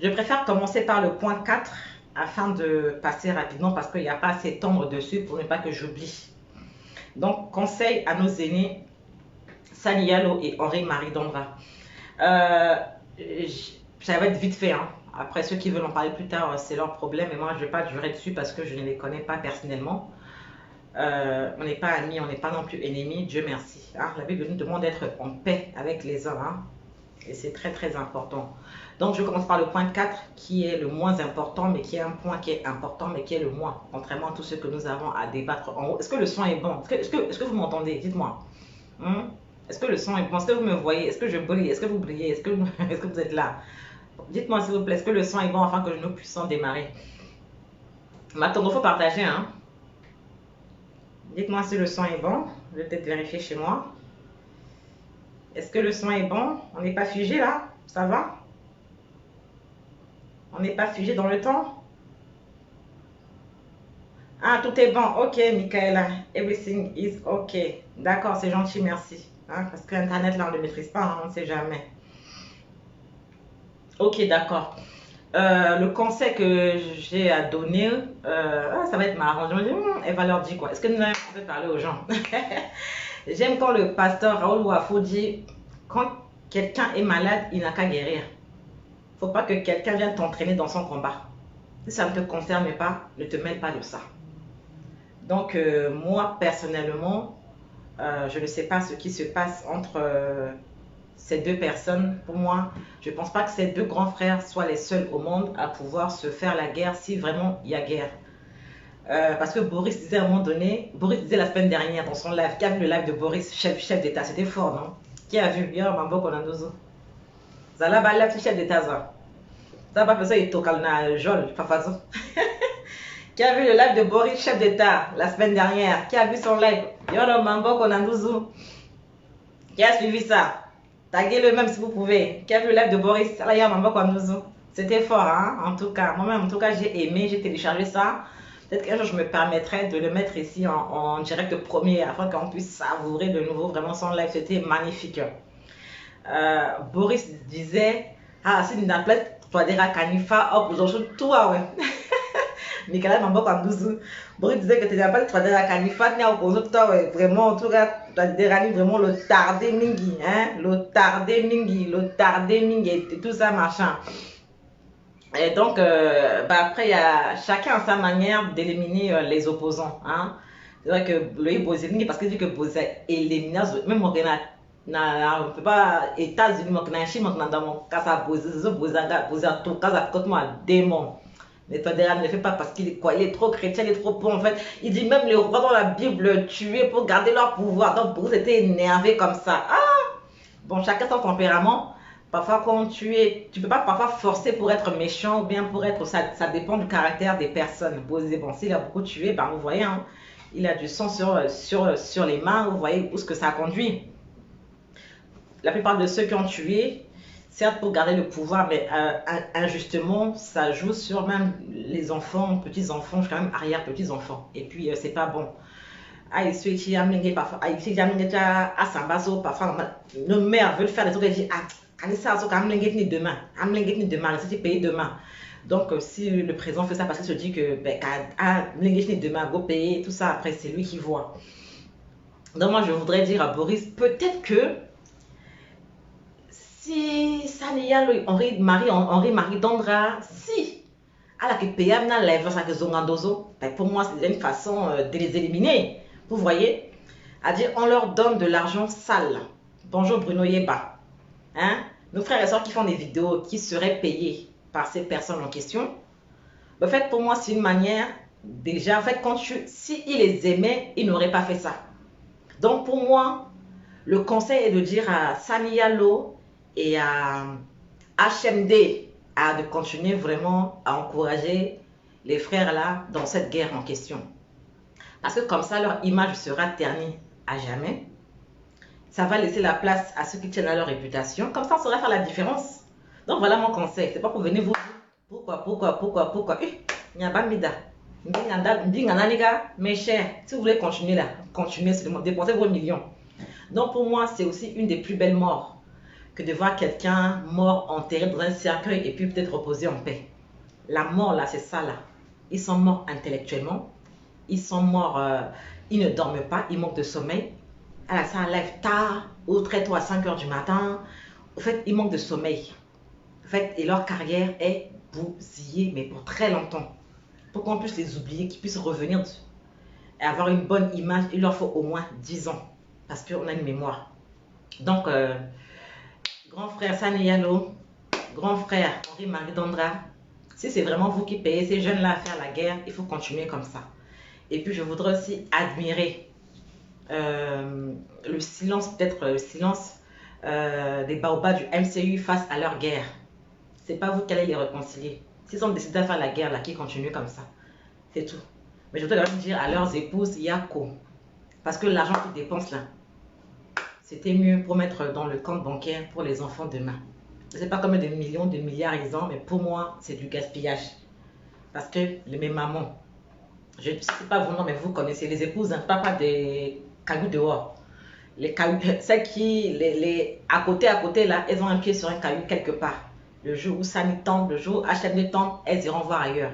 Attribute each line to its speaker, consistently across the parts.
Speaker 1: Je préfère commencer par le point 4 afin de passer rapidement parce qu'il n'y a pas assez de temps dessus pour ne pas que j'oublie. Donc, conseil à nos aînés, Sani Yalo et Henri-Marie Dondra. Euh, ça va être vite fait, hein. Après, ceux qui veulent en parler plus tard, c'est leur problème. Et moi, je ne vais pas durer dessus parce que je ne les connais pas personnellement. On n'est pas amis, on n'est pas non plus ennemis, Dieu merci. Hein, la Bible nous demande d'être en paix avec les hommes. Hein, et c'est très très important. Donc je commence par le point 4 qui est le moins important, mais qui est un point qui est important, mais qui est le moins, contrairement à tout ce que nous avons à débattre en haut. Est-ce que le son est bon? Est-ce que vous m'entendez? Dites-moi. Est-ce que le son est bon? Est-ce que vous me voyez? Est-ce que je brille? Est-ce que vous brillez? Est-ce que, est-ce que vous êtes là? Dites-moi s'il vous plaît, est-ce que le son est bon afin que nous puissions démarrer? Maintenant, il faut partager. Hein? Dites-moi si le son est bon. Je vais peut-être vérifier chez moi. Est-ce que le son est bon? On n'est pas figé là? Ça va? On n'est pas figé dans le temps? Ah, tout est bon. Ok, Michaela. Everything is ok. D'accord, c'est gentil, merci. Hein, parce que Internet, là, on ne le maîtrise pas, hein, on ne sait jamais. Ok, d'accord. Le conseil que j'ai à donner, ça va être marrant. Je me dis, elle va leur dire quoi? Est-ce que nous allons parler aux gens? J'aime quand le pasteur Raoul Wafo dit, quand quelqu'un est malade, il n'a qu'à guérir. Il ne faut pas que quelqu'un vienne t'entraîner dans son combat. Si ça ne te concerne pas, ne te mêle pas de ça. Donc, moi, personnellement, je ne sais pas ce qui se passe entre ces deux personnes. Pour moi, je ne pense pas que ces deux grands frères soient les seuls au monde à pouvoir se faire la guerre si vraiment il y a guerre. Parce que Boris disait à un moment donné, Boris disait la semaine dernière dans son live, qui a vu le live de Boris, chef d'État, c'était fort, non? Qui a vu? Hier, Mambo Konandozo. Zala Bala, chef d'État, ça. Ça va faire ça, il toque à Jol, Fafazo. Qui a vu le live de Boris, chef d'État, la semaine dernière? Qui a vu son live? Yoro Mambo Konandozo. Qui a suivi ça? Taguez-le même si vous pouvez. Qui a vu le live de Boris? Alaya Mambo Konandozo. C'était fort, hein, en tout cas. Moi-même, en tout cas, j'ai aimé, j'ai téléchargé ça. Peut-être qu'un jour, je me permettrai de le mettre ici en direct premier afin qu'on puisse savourer de nouveau vraiment son live. C'était magnifique. Boris disait, ah, si une appelette, tu vas dire à Kanifa, hop, aujourd'hui, toi, ouais. Nicolas Mambo Kandouzou. Boris disait que tu n'as pas tu vas dire à Kanifa, tu n'as pas toi, ouais. Vraiment, en tout cas, tu vas dire vraiment le tardé mingi, hein, le tardé mingi, et tout ça, machin. Et donc, après, il y a chacun a sa manière d'éliminer les opposants. Hein. C'est vrai que Loïc Bozé, parce qu'il dit que Bozé élimine, même moi, on ne peut pas, États-Unis, on a un chien, on a dans mon cas, ça Bozé, tout cas, ça coûte moi démon. Mais Tadera ne le fait pas parce qu'il est quoi? Il est trop chrétien, il est trop bon en fait. Il dit même les rois dans la Bible tués pour garder leur pouvoir. Donc, Bozé était énervé comme ça. Ah! Bon, chacun son tempérament. Parfois, quand tu ne peux pas parfois forcer pour être méchant ou bien pour être. Ça dépend du caractère des personnes. Bon, s'il a beaucoup tué, ben, vous voyez, hein, il a du sang sur les mains, vous voyez où ce que ça a conduit. La plupart de ceux qui ont tué, certes pour garder le pouvoir, mais injustement, ça joue sur même les enfants, petits-enfants, quand même arrière-petits-enfants. Et puis, c'est pas bon. Parfois, nos mères veulent faire des trucs et disent, ah, demain, c'est payé demain. Donc, si le président fait ça parce qu'il se dit que demain, go payer, tout ça, après, c'est lui qui voit. Donc, moi, je voudrais dire à Boris, peut-être que si Saniya Henri-Marie Dondra, si à la que payer na lèvre ça que zongandozo, pour moi, c'est une façon de les éliminer. Vous voyez? À dire, on leur donne de l'argent sale. Bonjour Bruno Yeba. Hein? Nos frères et sœurs qui font des vidéos qui seraient payés par ces personnes en question. En fait, pour moi, c'est une manière, déjà, en fait, si ils les aimaient, ils n'auraient pas fait ça. Donc, pour moi, le conseil est de dire à Sani Yalo et à HMD de continuer vraiment à encourager les frères là dans cette guerre en question. Parce que comme ça, leur image sera ternie à jamais. Ça va laisser la place à ceux qui tiennent à leur réputation. Comme ça, on saura faire la différence. Donc voilà mon conseil. C'est pas pour venir vous dire pourquoi. Il n'y a pas de mida. Mes chers, si vous voulez continuer là, continuez seulement, dépensez vos millions. Donc pour moi, c'est aussi une des plus belles morts. que de voir quelqu'un mort enterré dans un cercueil et puis peut-être reposer en paix. La mort là, c'est ça là. Ils sont morts intellectuellement, ils sont morts, ils ne dorment pas, ils manquent de sommeil. Alors ça lève tard, ou très tôt à 5 heures du matin. En fait, ils manquent de sommeil. En fait, et leur carrière est bousillée, mais pour très longtemps. Pour qu'on puisse les oublier, qu'ils puissent revenir et avoir une bonne image, il leur faut au moins 10 ans. Parce qu'on a une mémoire. Donc, grand frère Saniyalo, grand frère Henri-Marie Dandra, si c'est vraiment vous qui payez ces jeunes-là à faire la guerre, il faut continuer comme ça. Et puis, je voudrais aussi admirer le silence, peut-être le silence des baobabs du MCU face à leur guerre. C'est pas vous qui allez les réconcilier. S'ils ont décidé de faire la guerre, là, qu'ils continuent comme ça. C'est tout. Mais je voudrais leur dire à leurs épouses, Yako. Parce que l'argent qu'ils dépensent là, c'était mieux pour mettre dans le compte bancaire pour les enfants demain. Je ne sais pas combien de millions, de milliards ils ont, mais pour moi, c'est du gaspillage. Parce que mes mamans, je ne sais pas vous, non, mais vous connaissez les épouses, hein, pas des cailloux dehors. Les cailloux, celles qui, à côté là, elles ont un pied sur un caillou quelque part. Le jour où Sani tombe, le jour où HMD tombe, elles iront voir ailleurs.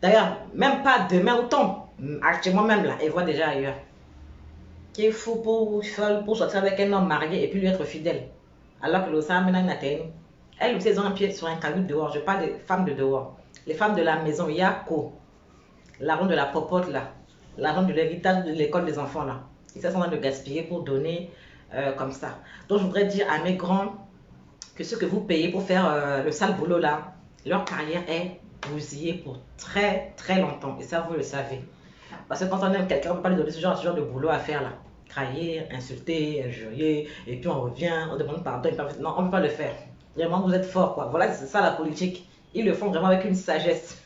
Speaker 1: D'ailleurs, même pas demain où tombe, actuellement même là, elles voient déjà ailleurs. Qui est fou pour sortir avec un homme marié et puis lui être fidèle. Alors que l'Osa amène une atteinte. Elles aussi, elles ont un pied sur un caillou dehors. Je parle des femmes de dehors. Les femmes de la maison, il y a quoi? L'argent de la popote là. L'argent de l'héritage de l'école des enfants là. Ils sont en train de gaspiller pour donner comme ça. Donc je voudrais dire à mes grands que ce que vous payez pour faire le sale boulot là, leur carrière est bousillée pour très très longtemps. Et ça, vous le savez. Parce que quand on aime quelqu'un, on ne peut pas lui donner ce genre de boulot à faire là. Trahir, insulter, injurier, et puis on revient, on demande pardon. Non, on ne peut pas le faire. Vraiment, vous êtes fort quoi. Voilà, c'est ça la politique. Ils le font vraiment avec une sagesse.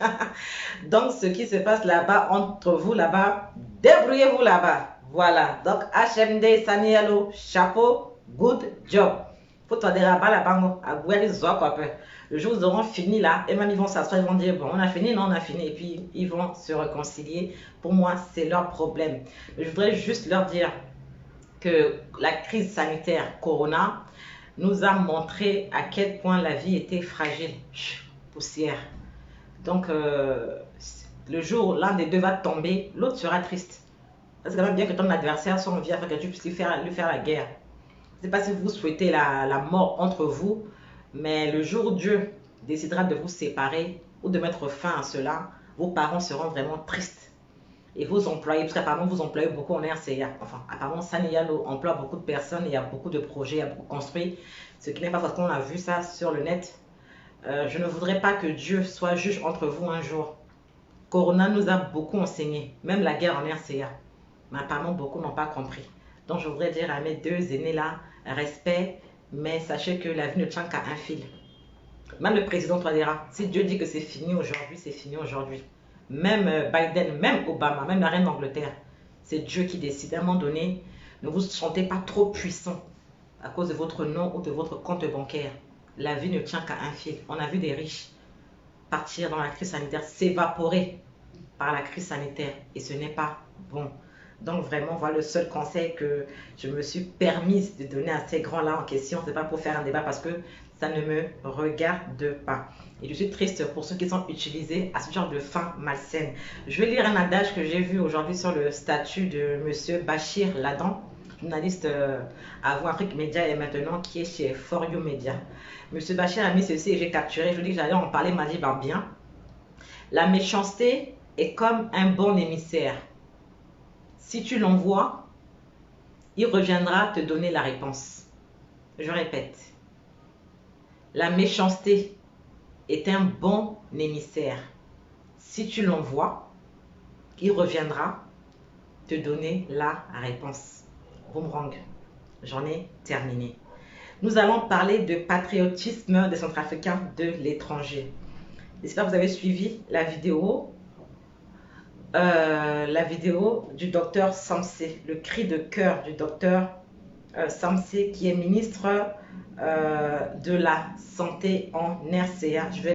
Speaker 1: Donc, ce qui se passe là-bas, entre vous là-bas, débrouillez-vous là-bas. Voilà. Donc, HMD, Saniyalo, chapeau, good job. Faut toi des rabats là-bas, à Gouer, quoi. Le jour où ils auront fini là, et même ils vont s'asseoir, ils vont dire, bon, on a fini, non, on a fini. Et puis, ils vont se réconcilier. Pour moi, c'est leur problème. Mais je voudrais juste leur dire que la crise sanitaire Corona nous a montré à quel point la vie était fragile. Poussière. Donc, le jour où l'un des deux va tomber, l'autre sera triste. C'est quand même bien que ton adversaire soit en vie afin que tu puisses lui faire la guerre. Je ne sais pas si vous souhaitez la mort entre vous, mais le jour où Dieu décidera de vous séparer ou de mettre fin à cela, vos parents seront vraiment tristes. Et vos employés, parce qu'apparemment vous employez beaucoup en RCA, enfin apparemment Saniyalo emploie beaucoup de personnes, il y a beaucoup de projets, il y a beaucoup construit, ce qui n'est pas parce qu'on a vu ça sur le net. Je ne voudrais pas que Dieu soit juge entre vous un jour. Corona nous a beaucoup enseigné, même la guerre en RCA. Mais apparemment, beaucoup n'ont pas compris. Donc, je voudrais dire à mes deux aînés là, respect, mais sachez que la vie ne tient qu'à un fil. Même le président Touadéra, si Dieu dit que c'est fini aujourd'hui, c'est fini aujourd'hui. Même Biden, même Obama, même la reine d'Angleterre, c'est Dieu qui décide. À un moment donné, ne vous sentez pas trop puissant à cause de votre nom ou de votre compte bancaire. La vie ne tient qu'à un fil. On a vu des riches partir dans la crise sanitaire, s'évaporer par la crise sanitaire. Et ce n'est pas bon. Donc vraiment, voilà le seul conseil que je me suis permise de donner à ces grands-là en question. Ce n'est pas pour faire un débat parce que ça ne me regarde pas. Et je suis triste pour ceux qui sont utilisés à ce genre de fin malsaine. Je vais lire un adage que j'ai vu aujourd'hui sur le statut de M. Bachir Ladan, journaliste à Voix Afrique Média et maintenant qui est chez For You Media. Monsieur Bachir a mis ceci et j'ai capturé. Je lui dis que j'allais en parler, m'a dit bah bien. La méchanceté est comme un bon émissaire. Si tu l'envoies, il reviendra te donner la réponse. Je répète. La méchanceté est un bon émissaire. Si tu l'envoies, il reviendra te donner la réponse. Boomerang. J'en ai terminé. Nous allons parler de patriotisme des Centrafricains de l'étranger. J'espère que vous avez suivi la vidéo du docteur Samsé, le cri de cœur du docteur Samsé qui est ministre de la Santé en RCA.